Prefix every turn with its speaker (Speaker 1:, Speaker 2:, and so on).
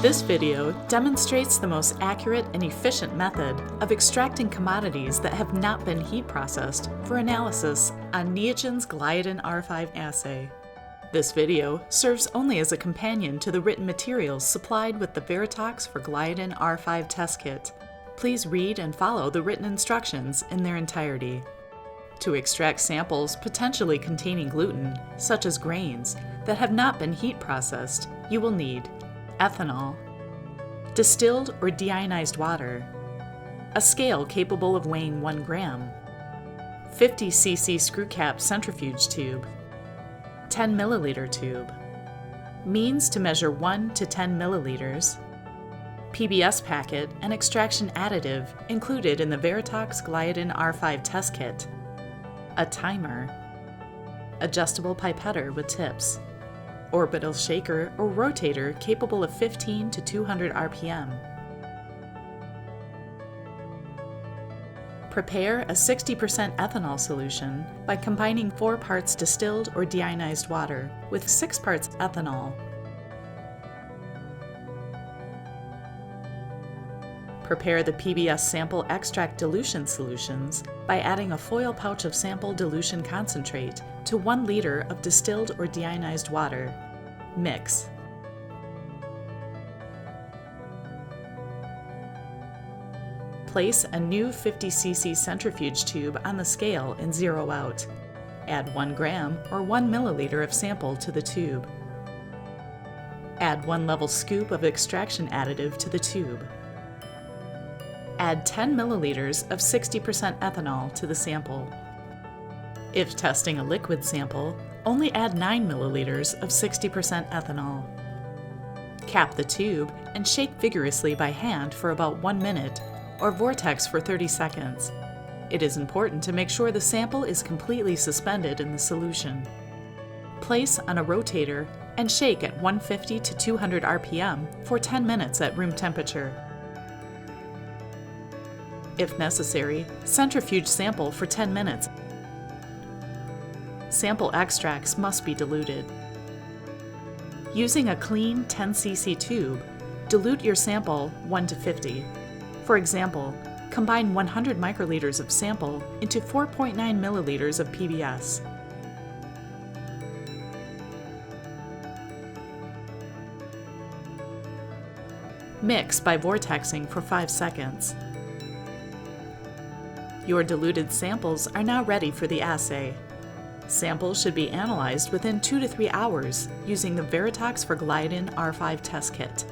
Speaker 1: This video demonstrates the most accurate and efficient method of extracting commodities that have not been heat processed for analysis on Neogen's Gliadin R5 assay. This video serves only as a companion to the written materials supplied with the Veratox for Gliadin R5 test kit. Please read and follow the written instructions in their entirety. To extract samples potentially containing gluten, such as grains, that have not been heat processed, you will need ethanol, distilled or deionized water, a scale capable of weighing 1 gram, 50 cc screw cap centrifuge tube, 10 milliliter tube, means to measure 1 to 10 milliliters, PBS packet and extraction additive included in the Veratox Gliadin R5 test kit, a timer, adjustable pipetter with tips, orbital shaker or rotator capable of 15 to 200 RPM. Prepare a 60% ethanol solution by combining 4 parts distilled or deionized water with 6 parts ethanol. Prepare the PBS sample extract dilution solutions by adding a foil pouch of sample dilution concentrate to 1 liter of distilled or deionized water. Mix. Place a new 50 cc centrifuge tube on the scale and zero out. Add 1 gram or 1 milliliter of sample to the tube. Add 1 level scoop of extraction additive to the tube. Add 10 milliliters of 60% ethanol to the sample. If testing a liquid sample, only add 9 milliliters of 60% ethanol. Cap the tube and shake vigorously by hand for about 1 minute or vortex for 30 seconds. It is important to make sure the sample is completely suspended in the solution. Place on a rotator and shake at 150 to 200 RPM for 10 minutes at room temperature. If necessary, centrifuge sample for 10 minutes. Sample extracts must be diluted. Using a clean 10 cc tube, dilute your sample 1 to 50. For example, combine 100 microliters of sample into 4.9 milliliters of PBS. Mix by vortexing for 5 seconds. Your diluted samples are now ready for the assay. Samples should be analyzed within 2 to 3 hours using the Veratox for Gliadin R5 test kit.